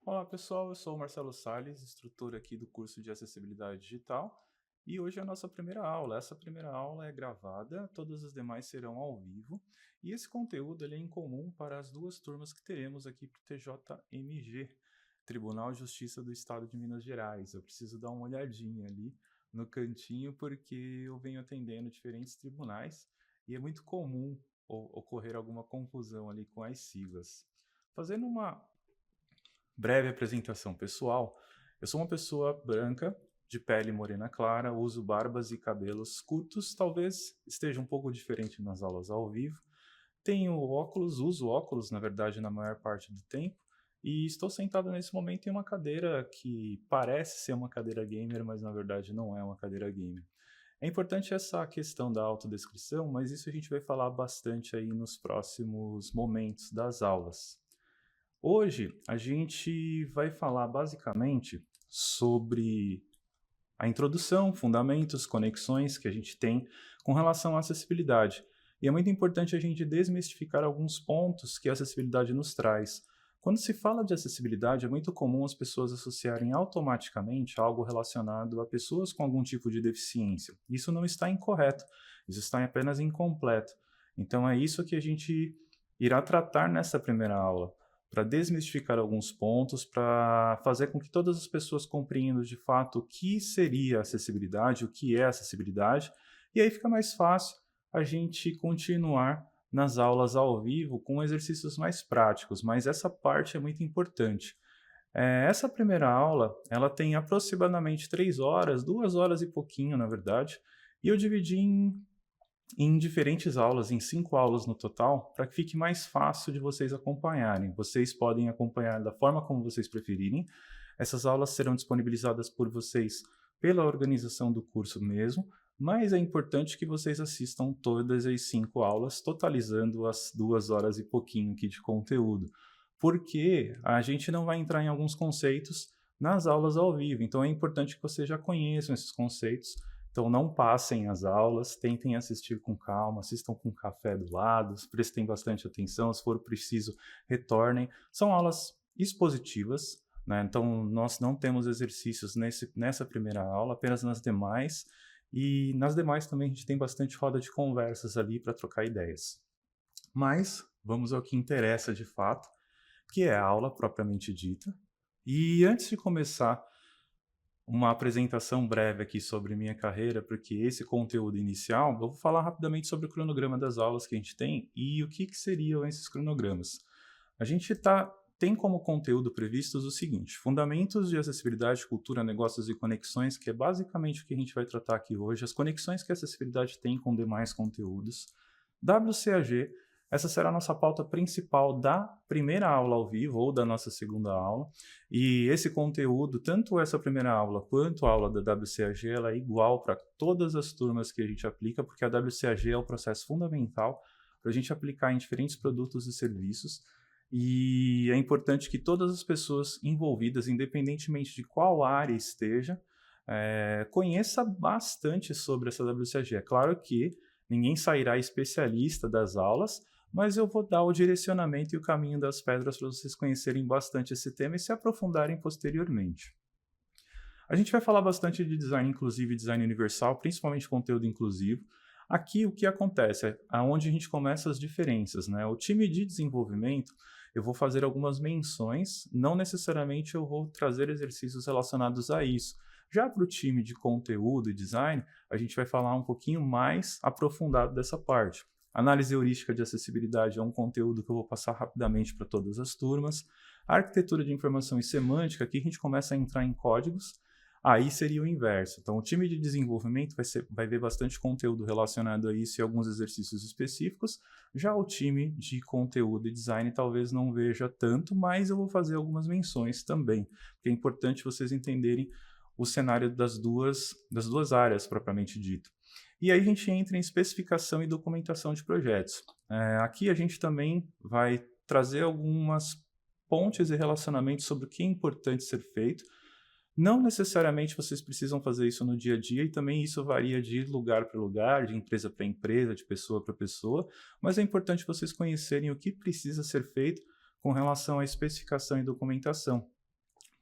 Olá pessoal, eu sou o Marcelo Salles, instrutor aqui do curso de Acessibilidade Digital, e hoje é a nossa primeira aula. Essa primeira aula é gravada, todas as demais serão ao vivo, e esse conteúdo ele é incomum para as duas turmas que teremos aqui para o TJMG, Tribunal de Justiça do Estado de Minas Gerais. Eu preciso dar uma olhadinha ali no cantinho porque eu venho atendendo diferentes tribunais e é muito comum ocorrer alguma confusão ali com as siglas. Fazendo uma breve apresentação pessoal. Eu sou uma pessoa branca, de pele morena clara, uso barbas e cabelos curtos, talvez esteja um pouco diferente nas aulas ao vivo. Tenho óculos, uso óculos, na verdade, na maior parte do tempo, e estou sentado nesse momento em uma cadeira que parece ser uma cadeira gamer, mas na verdade não é uma cadeira gamer. É importante essa questão da autodescrição, mas isso a gente vai falar bastante aí nos próximos momentos das aulas. Hoje a gente vai falar basicamente sobre a introdução, fundamentos, conexões que a gente tem com relação à acessibilidade. E é muito importante a gente desmistificar alguns pontos que a acessibilidade nos traz. Quando se fala de acessibilidade, é muito comum as pessoas associarem automaticamente algo relacionado a pessoas com algum tipo de deficiência. Isso não está incorreto, isso está apenas incompleto. Então é isso que a gente irá tratar nessa primeira aula para desmistificar alguns pontos, para fazer com que todas as pessoas compreendam de fato o que seria acessibilidade, o que é acessibilidade, e aí fica mais fácil a gente continuar nas aulas ao vivo com exercícios mais práticos, mas essa parte é muito importante. Essa primeira aula, ela tem aproximadamente 3 horas, 2 horas e pouquinho, na verdade, e eu dividi em diferentes aulas, em 5 aulas no total, para que fique mais fácil de vocês acompanharem. Vocês podem acompanhar da forma como vocês preferirem. Essas aulas serão disponibilizadas por vocês pela organização do curso mesmo, mas é importante que vocês assistam todas as 5 aulas, totalizando as 2 horas e pouquinho aqui de conteúdo, porque a gente não vai entrar em alguns conceitos nas aulas ao vivo, então é importante que vocês já conheçam esses conceitos. Então não passem as aulas, tentem assistir com calma, assistam com café do lado, prestem bastante atenção, se for preciso, retornem. São aulas expositivas, né? Então nós não temos exercícios nessa primeira aula, apenas nas demais. E nas demais também a gente tem bastante roda de conversas ali para trocar ideias. Mas vamos ao que interessa de fato, que é a aula propriamente dita. E antes de começar uma apresentação breve aqui sobre minha carreira, porque esse conteúdo inicial, eu vou falar rapidamente sobre o cronograma das aulas que a gente tem e o que seriam esses cronogramas. A gente tem como conteúdo previstos o seguinte: fundamentos de acessibilidade, cultura, negócios e conexões, que é basicamente o que a gente vai tratar aqui hoje, as conexões que a acessibilidade tem com demais conteúdos. WCAG, essa será a nossa pauta principal da primeira aula ao vivo ou da nossa segunda aula. E esse conteúdo, tanto essa primeira aula quanto a aula da WCAG, ela é igual para todas as turmas que a gente aplica, porque a WCAG é o processo fundamental para a gente aplicar em diferentes produtos e serviços. E é importante que todas as pessoas envolvidas, independentemente de qual área esteja, conheça bastante sobre essa WCAG. É claro que ninguém sairá especialista das aulas, mas eu vou dar o direcionamento e o caminho das pedras para vocês conhecerem bastante esse tema e se aprofundarem posteriormente. A gente vai falar bastante de design inclusivo e design universal, principalmente conteúdo inclusivo. Aqui o que acontece é aonde a gente começa as diferenças, né? O time de desenvolvimento, eu vou fazer algumas menções, não necessariamente eu vou trazer exercícios relacionados a isso. Já para o time de conteúdo e design, a gente vai falar um pouquinho mais aprofundado dessa parte. Análise heurística de acessibilidade é um conteúdo que eu vou passar rapidamente para todas as turmas. A arquitetura de informação e semântica, aqui a gente começa a entrar em códigos, aí seria o inverso. Então, o time de desenvolvimento vai ver bastante conteúdo relacionado a isso e alguns exercícios específicos. Já o time de conteúdo e design talvez não veja tanto, mas eu vou fazer algumas menções também, porque é importante vocês entenderem o cenário das duas áreas propriamente dito. E aí a gente entra em especificação e documentação de projetos. Aqui a gente também vai trazer algumas pontes e relacionamentos sobre o que é importante ser feito. Não necessariamente vocês precisam fazer isso no dia a dia, e também isso varia de lugar para lugar, de empresa para empresa, de pessoa para pessoa, mas é importante vocês conhecerem o que precisa ser feito com relação à especificação e documentação.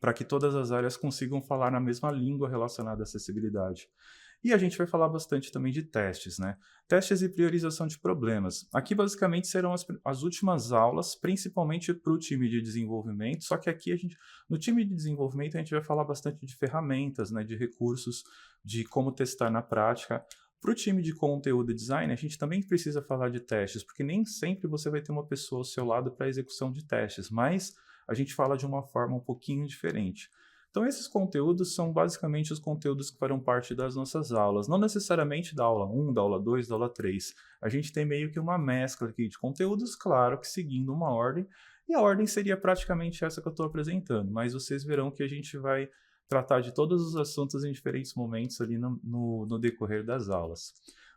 para que todas as áreas consigam falar na mesma língua relacionada à acessibilidade. E a gente vai falar bastante também de testes, né? Testes e priorização de problemas. Aqui, basicamente, serão as últimas aulas, principalmente para o time de desenvolvimento, só que aqui no time de desenvolvimento a gente vai falar bastante de ferramentas, né, de recursos, de como testar na prática. Para o time de conteúdo e design, a gente também precisa falar de testes, porque nem sempre você vai ter uma pessoa ao seu lado para execução de testes, mas a gente fala de uma forma um pouquinho diferente. Então, esses conteúdos são basicamente os conteúdos que farão parte das nossas aulas, não necessariamente da aula 1, da aula 2, da aula 3. A gente tem meio que uma mescla aqui de conteúdos, claro que seguindo uma ordem, e a ordem seria praticamente essa que eu estou apresentando, mas vocês verão que a gente vai tratar de todos os assuntos em diferentes momentos ali no decorrer das aulas.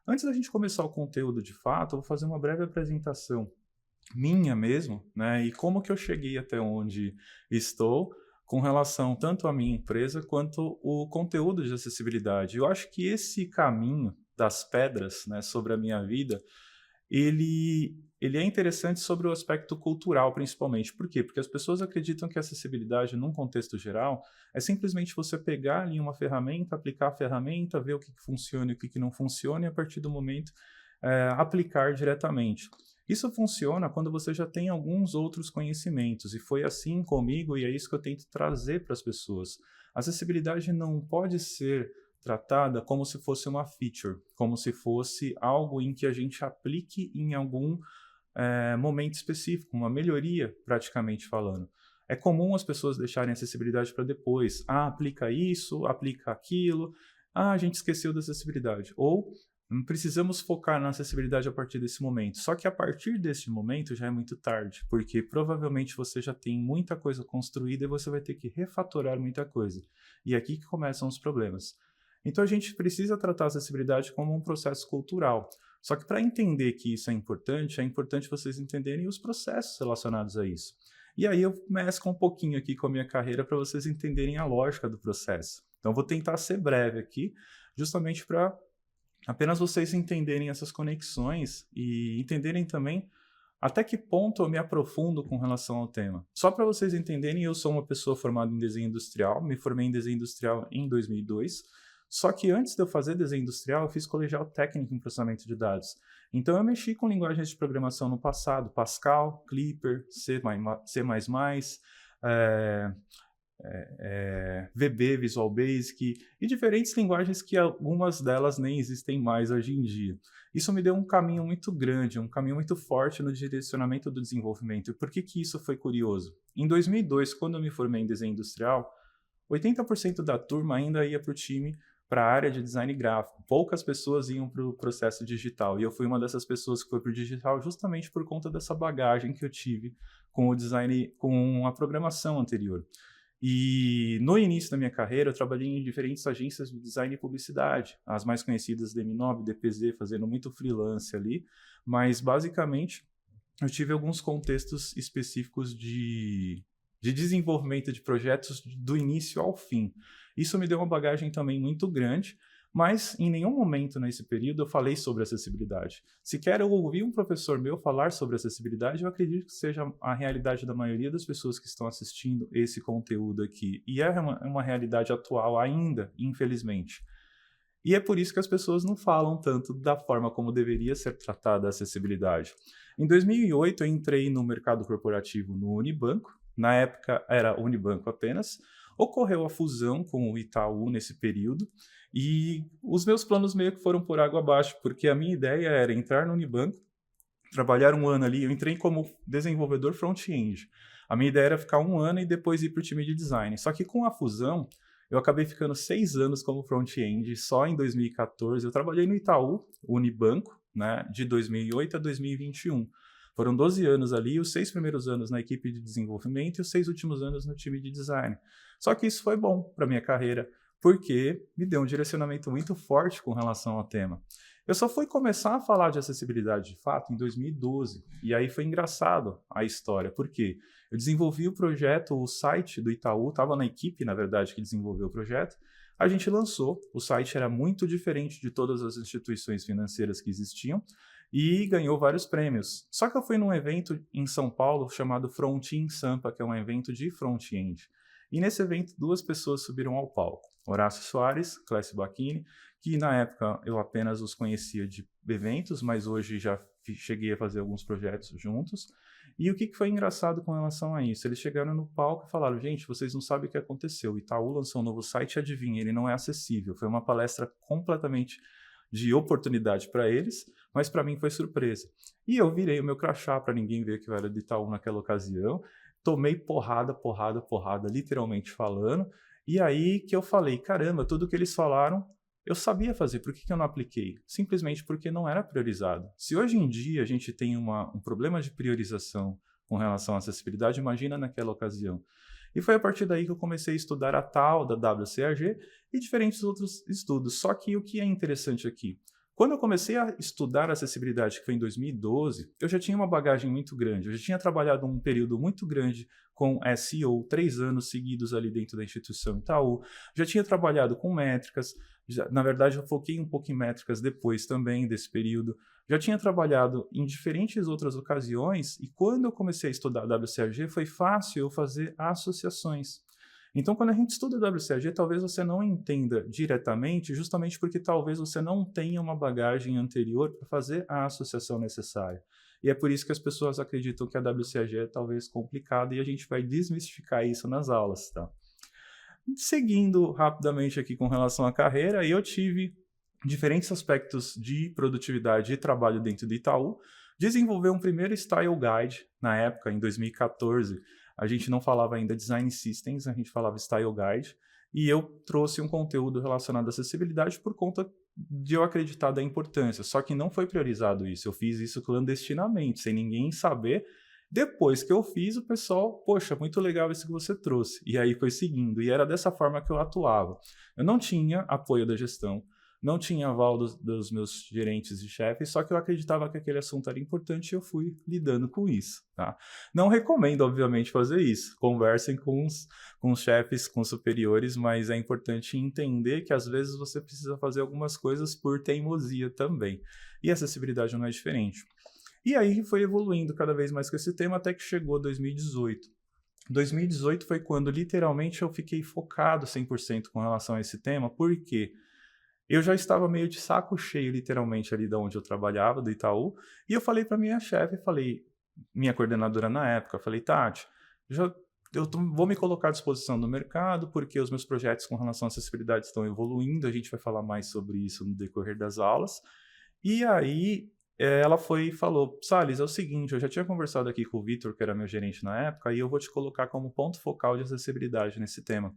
Antes da gente começar o conteúdo de fato, eu vou fazer uma breve apresentação minha mesmo, né, e como que eu cheguei até onde estou, com relação tanto à minha empresa quanto o conteúdo de acessibilidade. Eu acho que esse caminho das pedras, né, sobre a minha vida, ele é interessante sobre o aspecto cultural, principalmente. Por quê? Porque as pessoas acreditam que a acessibilidade, num contexto geral, é simplesmente você pegar ali uma ferramenta, aplicar a ferramenta, ver o que funciona e o que não funciona, e a partir do momento aplicar diretamente. Isso funciona quando você já tem alguns outros conhecimentos, e foi assim comigo, e é isso que eu tento trazer para as pessoas. A acessibilidade não pode ser tratada como se fosse uma feature, como se fosse algo em que a gente aplique em algum momento específico, uma melhoria, praticamente falando. É comum as pessoas deixarem a acessibilidade para depois. Ah, aplica isso, aplica aquilo. Ah, a gente esqueceu da acessibilidade. Ou precisamos focar na acessibilidade a partir desse momento. Só que a partir desse momento já é muito tarde, porque provavelmente você já tem muita coisa construída e você vai ter que refatorar muita coisa. E é aqui que começam os problemas. Então a gente precisa tratar a acessibilidade como um processo cultural. Só que para entender que isso é importante vocês entenderem os processos relacionados a isso. E aí eu mesclo um pouquinho aqui com a minha carreira para vocês entenderem a lógica do processo. Então eu vou tentar ser breve aqui, justamente para apenas vocês entenderem essas conexões e entenderem também até que ponto eu me aprofundo com relação ao tema. Só para vocês entenderem, eu sou uma pessoa formada em desenho industrial, me formei em desenho industrial em 2002, só que antes de eu fazer desenho industrial, eu fiz colegial técnico em processamento de dados. Então eu mexi com linguagens de programação no passado, Pascal, Clipper, C++, é, VB, Visual Basic e diferentes linguagens que algumas delas nem existem mais hoje em dia. Isso me deu um caminho muito grande, um caminho muito forte no direcionamento do desenvolvimento. E por que isso foi curioso? Em 2002, quando eu me formei em desenho industrial, 80% da turma ainda ia para o time, para a área de design gráfico. Poucas pessoas iam para o processo digital. E eu fui uma dessas pessoas que foi para o digital justamente por conta dessa bagagem que eu tive com o design, com a programação anterior. E no início da minha carreira, eu trabalhei em diferentes agências de design e publicidade, as mais conhecidas DMNOB, DPZ, fazendo muito freelance ali, mas basicamente eu tive alguns contextos específicos de desenvolvimento de projetos do início ao fim. Isso me deu uma bagagem também muito grande, mas em nenhum momento nesse período eu falei sobre acessibilidade. Sequer eu ouvi um professor meu falar sobre acessibilidade, eu acredito que seja a realidade da maioria das pessoas que estão assistindo esse conteúdo aqui. E é uma realidade atual ainda, infelizmente. E é por isso que as pessoas não falam tanto da forma como deveria ser tratada a acessibilidade. Em 2008, eu entrei no mercado corporativo no Unibanco. Na época, era Unibanco apenas. Ocorreu a fusão com o Itaú nesse período. E os meus planos meio que foram por água abaixo, porque a minha ideia era entrar no Unibanco, trabalhar um ano ali. Eu entrei como desenvolvedor front-end. A minha ideia era ficar um ano e depois ir para o time de design. Só que com a fusão, eu acabei ficando 6 anos como front-end, só em 2014. Eu trabalhei no Itaú, Unibanco, né, de 2008 a 2021. Foram 12 anos ali, os 6 primeiros anos na equipe de desenvolvimento e os 6 últimos anos no time de design. Só que isso foi bom para minha carreira, porque me deu um direcionamento muito forte com relação ao tema. Eu só fui começar a falar de acessibilidade de fato em 2012, e aí foi engraçado a história, porque eu desenvolvi o projeto, o site do Itaú, estava na equipe, na verdade, que desenvolveu o projeto, a gente lançou, o site era muito diferente de todas as instituições financeiras que existiam, e ganhou vários prêmios. Só que eu fui num evento em São Paulo chamado Front in Sampa, que é um evento de front-end. E nesse evento, 2 pessoas subiram ao palco. Horácio Soares, Clécio Bacchini, que na época eu apenas os conhecia de eventos, mas hoje já cheguei a fazer alguns projetos juntos. E o que foi engraçado com relação a isso? Eles chegaram no palco e falaram: gente, vocês não sabem o que aconteceu. O Itaú lançou um novo site e adivinha, ele não é acessível. Foi uma palestra completamente de oportunidade para eles, mas para mim foi surpresa. E eu virei o meu crachá para ninguém ver que eu era do Itaú naquela ocasião. Tomei porrada, porrada, porrada, literalmente falando. E aí que eu falei: caramba, tudo que eles falaram eu sabia fazer, por que eu não apliquei? Simplesmente porque não era priorizado. Se hoje em dia a gente tem um problema de priorização com relação à acessibilidade, imagina naquela ocasião. E foi a partir daí que eu comecei a estudar a tal da WCAG e diferentes outros estudos. Só que o que é interessante aqui? Quando eu comecei a estudar acessibilidade, que foi em 2012, eu já tinha uma bagagem muito grande. Eu já tinha trabalhado um período muito grande com SEO, 3 anos seguidos ali dentro da instituição Itaú. Já tinha trabalhado com métricas. Na verdade, eu foquei um pouco em métricas depois também desse período. Já tinha trabalhado em diferentes outras ocasiões e quando eu comecei a estudar WCAG, foi fácil eu fazer associações. Então, quando a gente estuda WCAG, talvez você não entenda diretamente, justamente porque talvez você não tenha uma bagagem anterior para fazer a associação necessária. E é por isso que as pessoas acreditam que a WCAG é talvez complicada e a gente vai desmistificar isso nas aulas, tá? Seguindo rapidamente aqui com relação à carreira, eu tive diferentes aspectos de produtividade e trabalho dentro do Itaú. Desenvolvi um primeiro Style Guide, na época, em 2014. A gente não falava ainda Design Systems, a gente falava Style Guide. E eu trouxe um conteúdo relacionado à acessibilidade por conta de eu acreditar da importância. Só que não foi priorizado isso. Eu fiz isso clandestinamente, sem ninguém saber. Depois que eu fiz, o pessoal, poxa, muito legal isso que você trouxe. E aí foi seguindo. E era dessa forma que eu atuava. Eu não tinha apoio da gestão, não tinha aval dos meus gerentes e chefes, só que eu acreditava que aquele assunto era importante e eu fui lidando com isso. Tá? Não recomendo, obviamente, fazer isso. Conversem com os chefes, com os superiores, mas é importante entender que às vezes você precisa fazer algumas coisas por teimosia também. E a acessibilidade não é diferente. E aí foi evoluindo cada vez mais com esse tema até que chegou 2018. 2018 foi quando literalmente eu fiquei focado 100% com relação a esse tema, porque eu já estava meio de saco cheio literalmente ali de onde eu trabalhava, do Itaú, e eu falei para minha chefe, minha coordenadora na época, falei: Tati, vou me colocar à disposição do mercado, porque os meus projetos com relação à acessibilidade estão evoluindo, a gente vai falar mais sobre isso no decorrer das aulas. E aí ela foi e falou: Salles, é o seguinte, eu já tinha conversado aqui com o Vitor, que era meu gerente na época, e eu vou te colocar como ponto focal de acessibilidade nesse tema.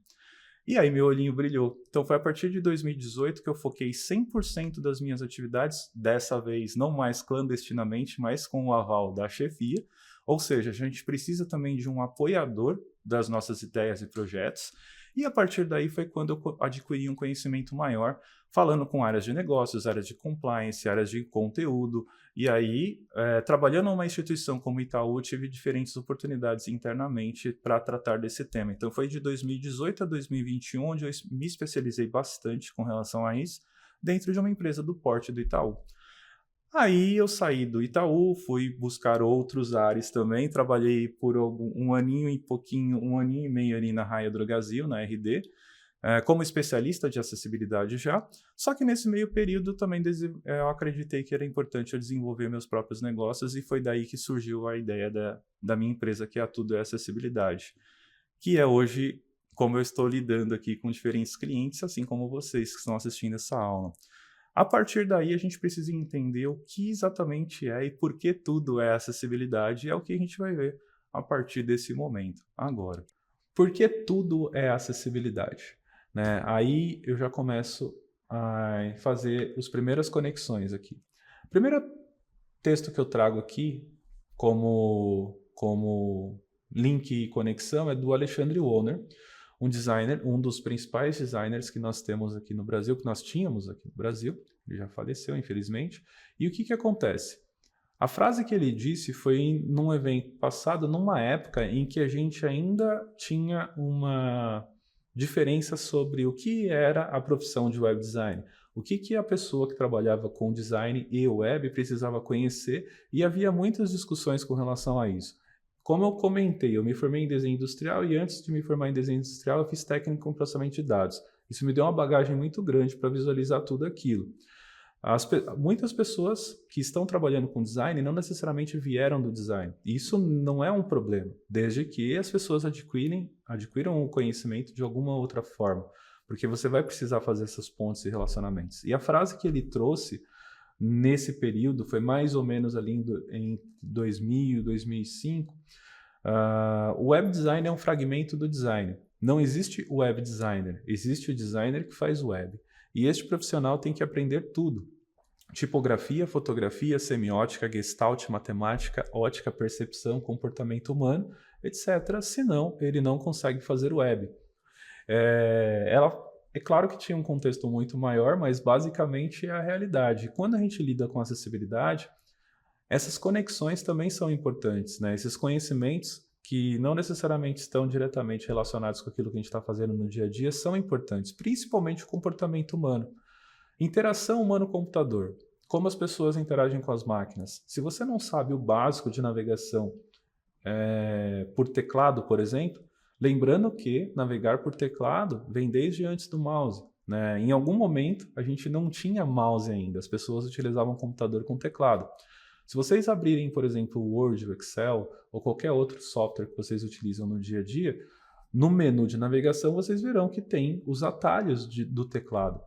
E aí meu olhinho brilhou. Então foi a partir de 2018 que eu foquei 100% das minhas atividades, dessa vez não mais clandestinamente, mas com o aval da chefia. Ou seja, a gente precisa também de um apoiador das nossas ideias e projetos. E a partir daí foi quando eu adquiri um conhecimento maior, falando com áreas de negócios, áreas de compliance, áreas de conteúdo. E aí, trabalhando numa instituição como Itaú, tive diferentes oportunidades internamente para tratar desse tema. Então foi de 2018 a 2021 onde eu me especializei bastante com relação a isso, dentro de uma empresa do porte do Itaú. Aí eu saí do Itaú, fui buscar outros ares também, trabalhei por um aninho e meio ali na Raia Drogasil, na RD, como especialista de acessibilidade já, só que nesse meio período também eu acreditei que era importante eu desenvolver meus próprios negócios e foi daí que surgiu a ideia da minha empresa, que é a Tudo é Acessibilidade, que é hoje como eu estou lidando aqui com diferentes clientes, assim como vocês que estão assistindo essa aula. A partir daí, a gente precisa entender o que exatamente é e por que tudo é acessibilidade, e é o que a gente vai ver a partir desse momento, agora. Por que tudo é acessibilidade? Né? Aí eu já começo a fazer as primeiras conexões aqui. O primeiro texto que eu trago aqui como link e conexão é do Alexandre Wollner, um designer, um dos principais designers que nós temos aqui no Brasil, que nós tínhamos aqui no Brasil. Ele já faleceu, infelizmente. E o que acontece? A frase que ele disse foi num evento passado, numa época em que a gente ainda tinha uma diferença sobre o que era a profissão de web design. O que a pessoa que trabalhava com design e web precisava conhecer, e havia muitas discussões com relação a isso. Como eu comentei, eu me formei em desenho industrial e antes de me formar em desenho industrial, eu fiz técnico em processamento de dados. Isso me deu uma bagagem muito grande para visualizar tudo aquilo. Muitas pessoas que estão trabalhando com design não necessariamente vieram do design. Isso não é um problema, desde que as pessoas adquiram o conhecimento de alguma outra forma, porque você vai precisar fazer essas pontes e relacionamentos. E a frase que ele trouxe nesse período foi mais ou menos ali em 2000, 2005. O web design é um fragmento do design. Não existe o web designer, existe o designer que faz o web. E este profissional tem que aprender tudo. Tipografia, fotografia, semiótica, gestalt, matemática, ótica, percepção, comportamento humano, etc. Senão, ele não consegue fazer web. É claro que tinha um contexto muito maior, mas basicamente é a realidade. Quando a gente lida com acessibilidade, essas conexões também são importantes, né? Esses conhecimentos que não necessariamente estão diretamente relacionados com aquilo que a gente está fazendo no dia a dia são importantes, principalmente o comportamento humano. Interação humano-computador. Como as pessoas interagem com as máquinas. Se você não sabe o básico de navegação por teclado, por exemplo, lembrando que navegar por teclado vem desde antes do mouse, né? Em algum momento, a gente não tinha mouse ainda, as pessoas utilizavam computador com teclado. Se vocês abrirem, por exemplo, o Word, o Excel ou qualquer outro software que vocês utilizam no dia a dia, no menu de navegação vocês verão que tem os atalhos do teclado.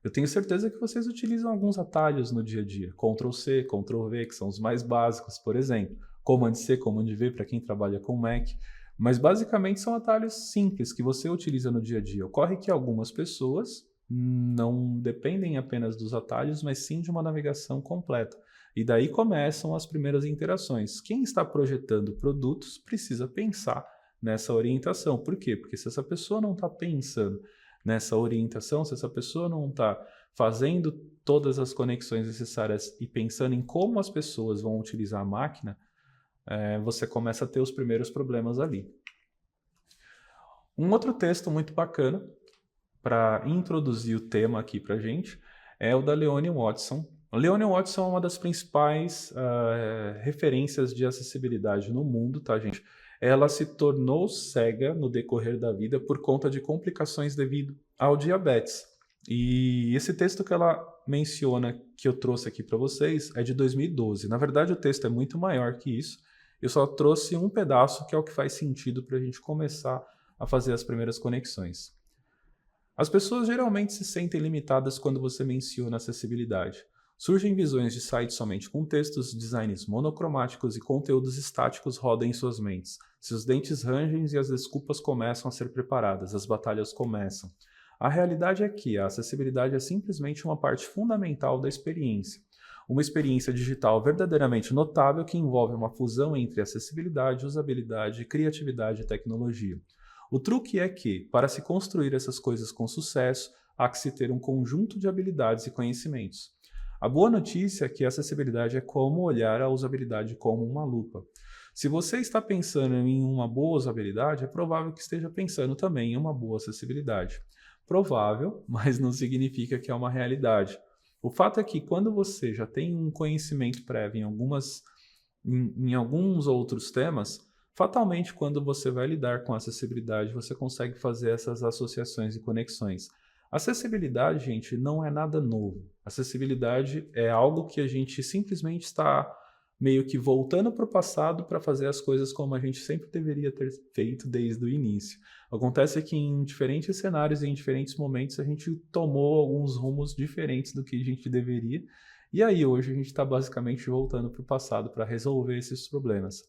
Eu tenho certeza que vocês utilizam alguns atalhos no dia a dia. Ctrl+C, Ctrl+V, que são os mais básicos, por exemplo. Command+C, Command+V para quem trabalha com Mac. Mas basicamente são atalhos simples que você utiliza no dia a dia. Ocorre que algumas pessoas não dependem apenas dos atalhos, mas sim de uma navegação completa. E daí começam as primeiras interações. Quem está projetando produtos precisa pensar nessa orientação. Por quê? Porque se essa pessoa não está pensando nessa orientação, se essa pessoa não está fazendo todas as conexões necessárias e pensando em como as pessoas vão utilizar a máquina, você começa a ter os primeiros problemas ali. Um outro texto muito bacana para introduzir o tema aqui para a gente é o da Leone Watson. A Leone Watson é uma das principais referências de acessibilidade no mundo, tá, gente? Ela se tornou cega no decorrer da vida por conta de complicações devido ao diabetes. E esse texto que ela menciona, que eu trouxe aqui para vocês, é de 2012. Na verdade, o texto é muito maior que isso. Eu só trouxe um pedaço que é o que faz sentido para a gente começar a fazer as primeiras conexões. As pessoas geralmente se sentem limitadas quando você menciona acessibilidade. Surgem visões de sites somente com textos, designs monocromáticos e conteúdos estáticos rodam em suas mentes. Seus dentes rangem e as desculpas começam a ser preparadas, as batalhas começam. A realidade é que a acessibilidade é simplesmente uma parte fundamental da experiência. Uma experiência digital verdadeiramente notável que envolve uma fusão entre acessibilidade, usabilidade, criatividade e tecnologia. O truque é que, para se construir essas coisas com sucesso, há que se ter um conjunto de habilidades e conhecimentos. A boa notícia é que a acessibilidade é como olhar a usabilidade como uma lupa. Se você está pensando em uma boa usabilidade, é provável que esteja pensando também em uma boa acessibilidade. Provável, mas não significa que é uma realidade. O fato é que quando você já tem um conhecimento prévio em alguns outros temas, fatalmente quando você vai lidar com acessibilidade, você consegue fazer essas associações e conexões. Acessibilidade, gente, não é nada novo. Acessibilidade é algo que a gente simplesmente está meio que voltando para o passado para fazer as coisas como a gente sempre deveria ter feito desde o início. Acontece que em diferentes cenários e em diferentes momentos a gente tomou alguns rumos diferentes do que a gente deveria, e aí hoje a gente está basicamente voltando para o passado para resolver esses problemas.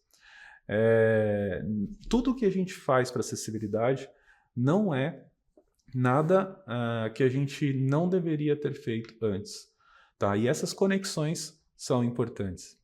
Tudo que a gente faz para acessibilidade não é nada que a gente não deveria ter feito antes, tá? E essas conexões são importantes.